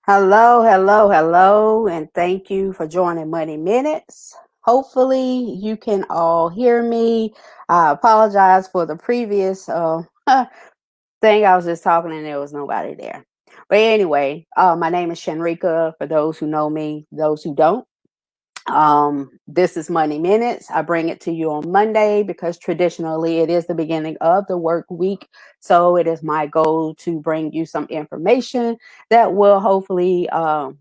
Hello, hello, hello, and thank you for joining Money Minutes. Hopefully, you can all hear me. I apologize for the previous thing. I was just talking and there was nobody there. But anyway, my name is Shanrika. For those who know me, those who don't, this is Money Minutes. I bring it to you on Monday because traditionally it is the beginning of the work week. So it is my goal to bring you some information that will hopefully allow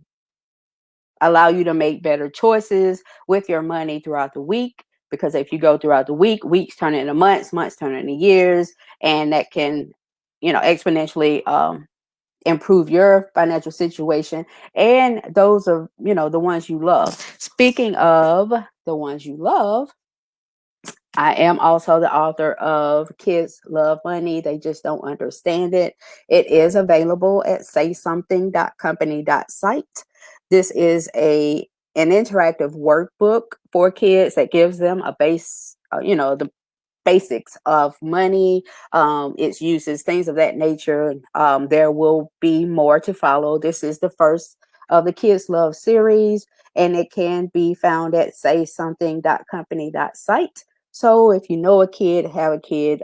you to make better choices with your money throughout the week. Because if you go throughout the week, weeks turn into months, months turn into years, and that can, exponentially improve your financial situation and those of the ones you love. Speaking of the ones you love, I am also the author of Kids Love Money. They just don't understand it. It is available at saysomething.company.site. This is an interactive workbook for kids that gives them a base, the basics of money, its uses, things of that nature. There will be more to follow. This is the first of the Kids Love series, and it can be found at saysomething.company.site. So if you know a kid, have a kid,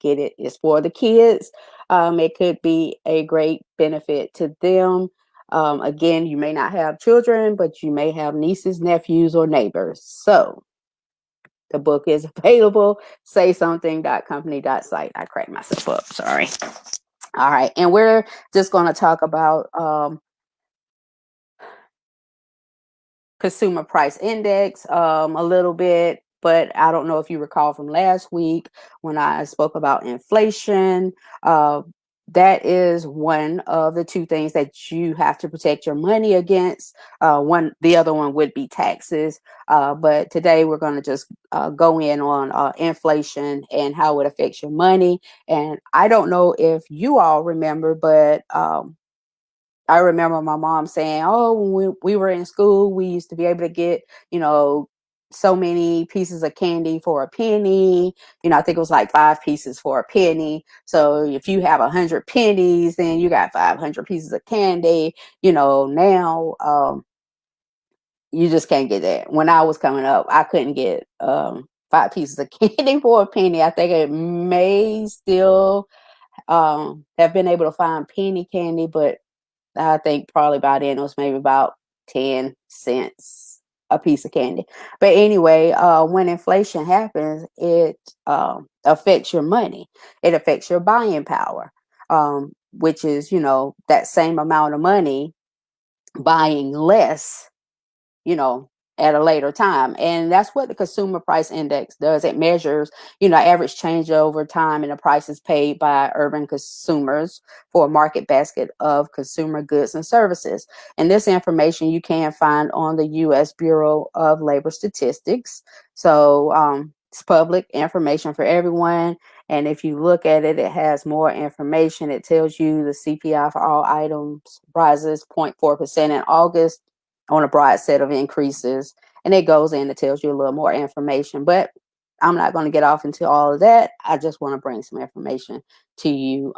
get it. It's for the kids. It could be a great benefit to them. Again, you may not have children, but you may have nieces, nephews, or neighbors. So the book is available. Saysomething.company.site. I cracked myself up. Sorry. All right. And we're just going to talk about consumer price index a little bit. But I don't know if you recall from last week when I spoke about inflation. That is one of the two things that you have to protect your money against. The other one would be taxes. But today we're going to just go in on inflation and how it affects your money. And I don't know if you all remember, but I remember my mom saying, "Oh, when we were in school, we used to be able to get, so many pieces of candy for a penny. I think it was like 5 pieces for a penny. So if you have 100 pennies, then you got 500 pieces of candy. Now you just can't get that. When I was coming up, I couldn't get 5 pieces of candy for a penny. I think it may still have been able to find penny candy, but I think probably by then it was maybe about 10 cents a piece of candy. But anyway, when inflation happens, it affects your money. It affects your buying power, which is, that same amount of money buying less, you know, at a later time. And that's what the consumer price index does. It measures, average change over time and the prices paid by urban consumers for a market basket of consumer goods and services. And this information you can find on the U.S. Bureau of Labor Statistics. So it's public information for everyone. And if you look at it, it has more information. It tells you the CPI for all items rises 0.4% in August on a broad set of increases. And it goes in, it tells you a little more information. But I'm not going to get off into all of that. I just want to bring some information to you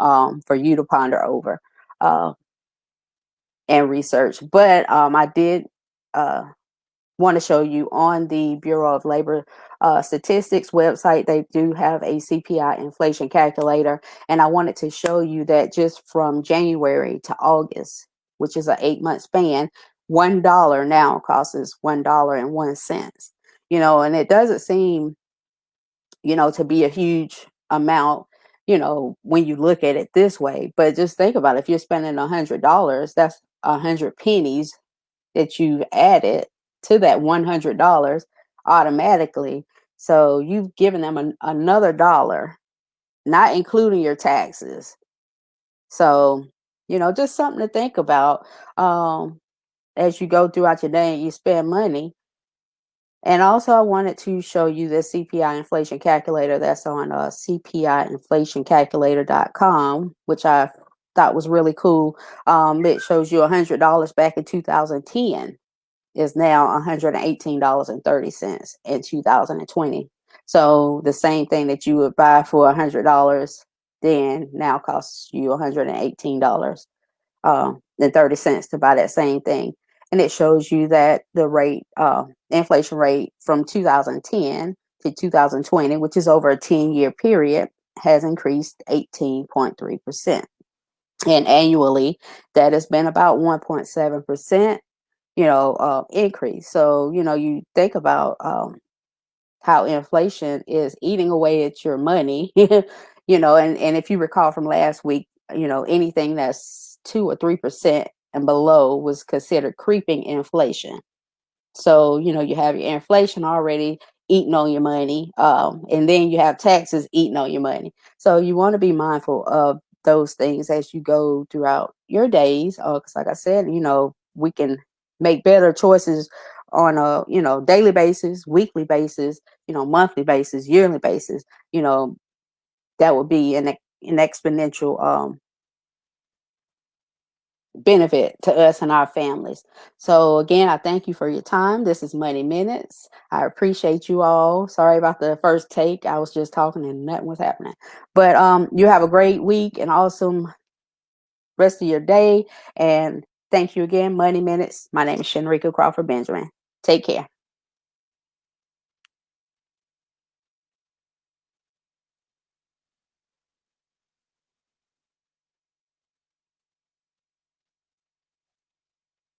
for you to ponder over and research. But I did want to show you on the Bureau of Labor Statistics website, they do have a CPI inflation calculator. And I wanted to show you that just from January to August, which is an 8-month span, $1 now costs $1.01. And it doesn't seem, to be a huge amount, when you look at it this way. But just think about it. If you're spending $100, that's 100 pennies that you've added to that $100 automatically. So you've given them another dollar, not including your taxes. So, just something to think about as you go throughout your day and you spend money. And also, I wanted to show you the CPI inflation calculator that's on CPIinflationcalculator.com, which I thought was really cool. It shows you $100 back in 2010 is now $118.30 in 2020. So the same thing that you would buy for $100 then now costs you $118. and 30 cents to buy that same thing. And it shows you that the rate, inflation rate from 2010 to 2020, which is over a 10-year period, has increased 18.3%. And annually, that has been about 1.7%, increase. So, you think about how inflation is eating away at your money, and if you recall from last week, anything that's 2 or 3% and below was considered creeping inflation. So, you have your inflation already eating on your money, and then you have taxes eating on your money. So you want to be mindful of those things as you go throughout your days. Because, like I said, we can make better choices on a daily basis, weekly basis, monthly basis, yearly basis. You know that would be an exponential benefit to us and our families. So again, I thank you for your time. This is Money Minutes. I appreciate you all. Sorry about the first take. I was just talking and nothing was happening. But you have a great week and awesome rest of your day. And thank you again, Money Minutes. My name is Shenrika Crawford Benjamin. Take care.